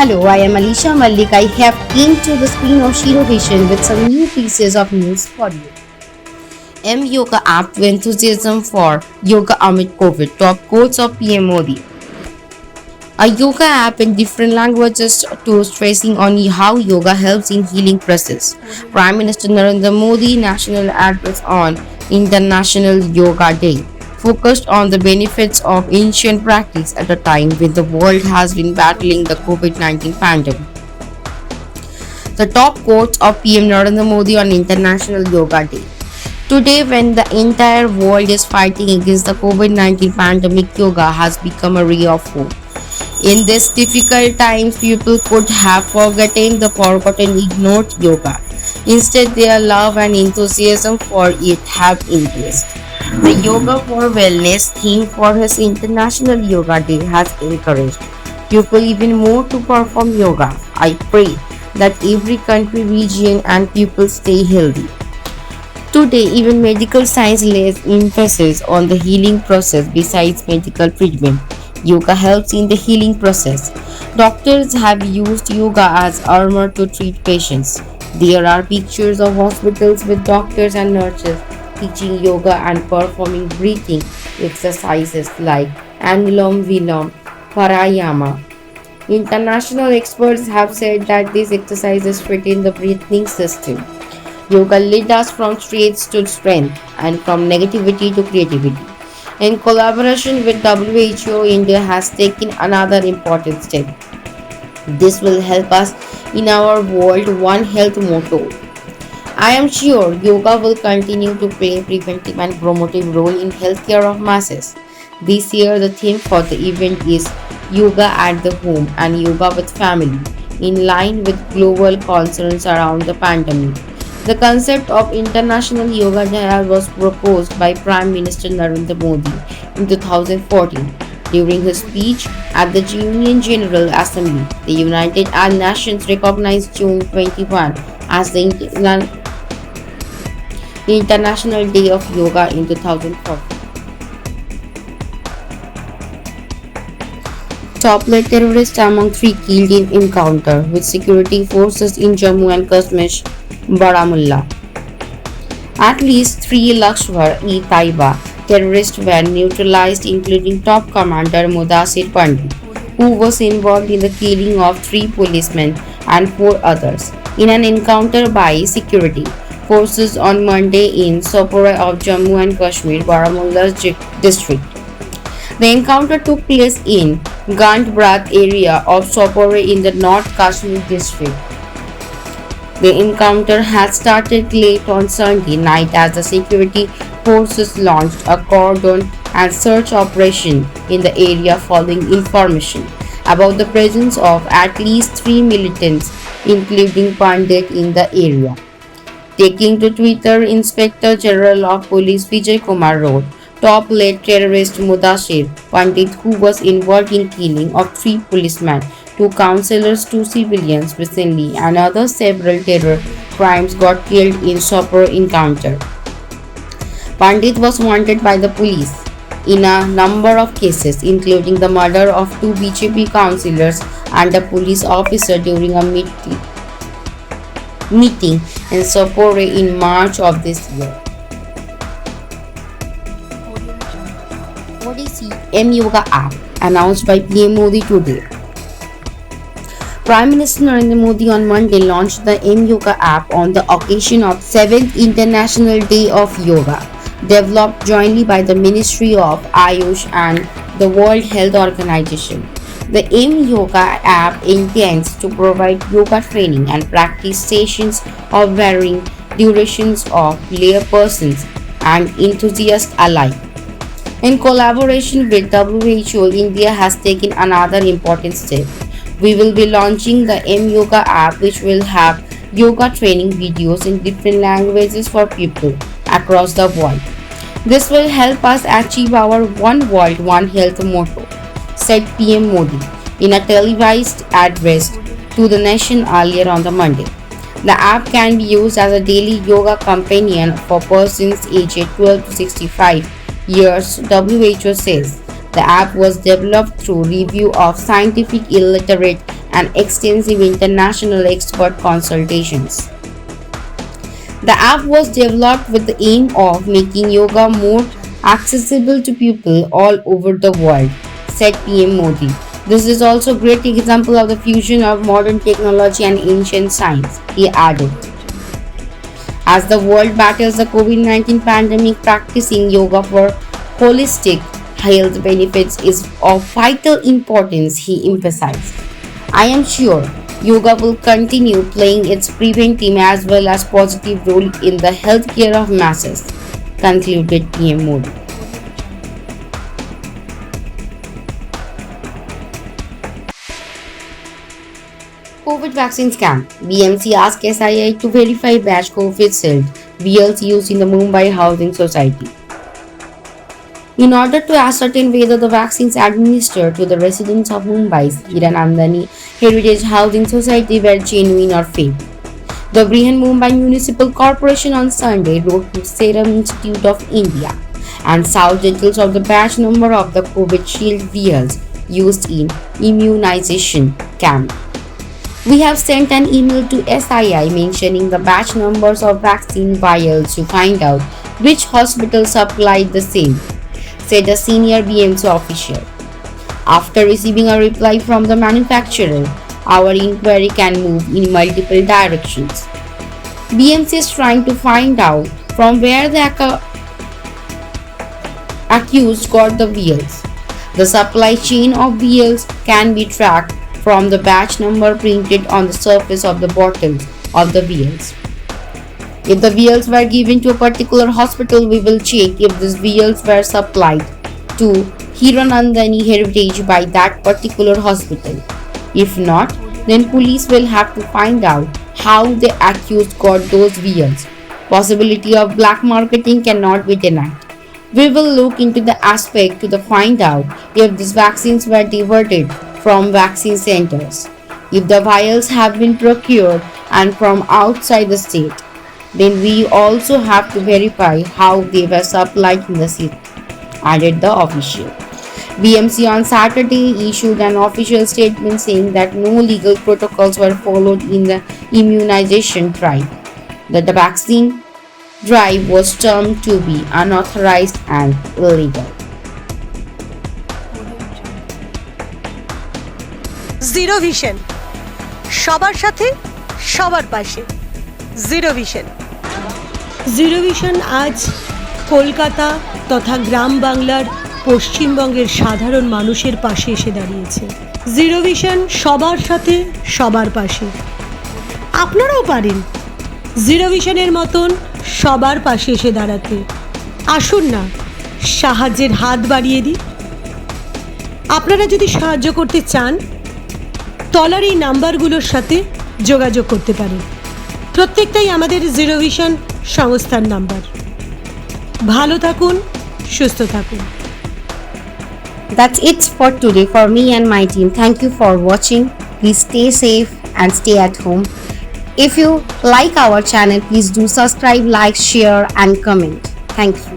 Hello, I am Alisha Malik. I have came to the screen of Shiro Vision with some new pieces of news for you. M Yoga app to enthusiasm for yoga amid COVID. Top quotes of PM Modi. A yoga app in different languages to stressing on how yoga helps in healing process. Prime Minister Narendra Modi national address on International Yoga Day focused on the benefits of ancient practice at a time when the world has been battling the COVID-19 pandemic. The top quotes of PM Narendra Modi on International Yoga Day. Today, when the entire world is fighting against the COVID-19 pandemic, yoga has become a ray of hope. In these difficult times, people could have forgotten, ignored yoga. Instead, their love and enthusiasm for it have increased. The Yoga for Wellness theme for his International Yoga Day has encouraged people even more to perform yoga. I pray that every country, region, and people stay healthy. Today, even medical science lays emphasis on the healing process besides medical treatment. Yoga helps in the healing process. Doctors have used yoga as armor to treat patients. There are pictures of hospitals with doctors and nurses teaching yoga and performing breathing exercises like Anulom Vilom Pranayama. International experts have said that these exercises strengthen the breathing system. Yoga led us from strength to strength and from negativity to creativity. In collaboration with WHO, India has taken another important step. This will help us in our World One Health motto. I am sure yoga will continue to play a preventive and promotive role in healthcare of masses. This year, the theme for the event is Yoga at the Home and Yoga with Family, in line with global concerns around the pandemic. The concept of International Yoga Day was proposed by Prime Minister Narendra Modi in 2014 during his speech at the Union General Assembly. The United Nations recognized June 21 as the International Day of Yoga in 2014. Top-led terrorist among three killed in encounter with security forces in Jammu and Kashmir, Baramulla. At least three Lashkar-e-Taiba terrorists were neutralized, including top commander Mudassir Pandit, who was involved in the killing of three policemen and four others in an encounter by security forces on Monday in Sopore of Jammu and Kashmir, Baramulla district. The encounter took place in Gandbrat area of Sopore in the North Kashmir district. The encounter had started late on Sunday night as the security forces launched a cordon and search operation in the area following information about the presence of at least three militants, including Pandit, in the area. Taking to Twitter, Inspector General of Police Vijay Kumar wrote, top-led terrorist Mudassir Pandit, who was involved in killing of three policemen, two councillors, two civilians recently, and other several terror crimes, got killed in Sopore encounter. Pandit was wanted by the police in a number of cases, including the murder of two BJP councillors and a police officer during a meeting in Sopore in March of this year. Odyssey M Yoga app announced by PM Modi today. Prime Minister Narendra Modi on Monday launched the M Yoga app on the occasion of 7th International Day of Yoga, developed jointly by the Ministry of Ayush and the World Health Organization. The M Yoga app intends to provide yoga training and practice sessions of varying durations of laypersons and enthusiasts alike. In collaboration with WHO, India has taken another important step. We will be launching the M Yoga app, which will have yoga training videos in different languages for people across the world. This will help us achieve our One World, One Health motto, said PM Modi in a televised address to the nation earlier on the Monday. The app can be used as a daily yoga companion for persons aged 12 to 65 years, WHO says. The app was developed through review of scientific illiterate and extensive international expert consultations. The app was developed with the aim of making yoga more accessible to people all over the world, said PM Modi. This is also a great example of the fusion of modern technology and ancient science, he added. As the world battles the COVID-19 pandemic, practicing yoga for holistic health benefits is of vital importance, he emphasized. I am sure yoga will continue playing its preventive as well as positive role in the healthcare of masses, concluded PM Modi. COVID vaccine scam. BMC asked SII to verify batch Covishield vials used in the Mumbai Housing Society. In order to ascertain whether the vaccines administered to the residents of Mumbai's Hiranandani Heritage Housing Society were genuine or fake, the Brihan Mumbai Municipal Corporation on Sunday wrote to Serum Institute of India and sought details of the batch number of the Covishield vials used in immunization camp. We have sent an email to SII mentioning the batch numbers of vaccine vials to find out which hospital supplied the same, said a senior BMC official. After receiving a reply from the manufacturer, our inquiry can move in multiple directions. BMC is trying to find out from where the accused got the vials. The supply chain of vials can be tracked from the batch number printed on the surface of the bottles of the vials. If the vials were given to a particular hospital, we will check if these vials were supplied to Hiranandani Heritage by that particular hospital. If not, then police will have to find out how the accused got those vials. Possibility of black marketing cannot be denied. We will look into the aspect to find out if these vaccines were diverted from vaccine centers. If the vials have been procured and from outside the state, then we also have to verify how they were supplied in the city, added the official. BMC on Saturday issued an official statement saying that no legal protocols were followed in the immunization drive, that the vaccine drive was termed to be unauthorized and illegal. Zero vision, সবার সাথে সবার পাশে। Zero vision. Zero vision আজ কলকাতা তথা গ্রাম বাংলার পশ্চিমবঙ্গের সাধারণ মানুষের পাশে এসে দাঁড়িয়েছে। জিরো ভিশন সবার সাথে সবার পাশে। আপনারাও পারেন জিরো ভিশনের মতন সবার পাশে এসে দাঁড়াতে। আসুন না সাহায্যের হাত বাড়িয়ে দিই। আপনারা যদি সাহায্য করতে চান, তলার এই নাম্বারগুলোর সাথে যোগাযোগ করতে পারেন। প্রত্যেকটাই আমাদের জিরো ভিশন সংস্থার নাম্বার। ভালো থাকুন, সুস্থ থাকুন। That's it for today for me and my team. Thank you for watching. Please stay safe and stay at home. If you like our channel, please do subscribe, like, share and comment. Thank you.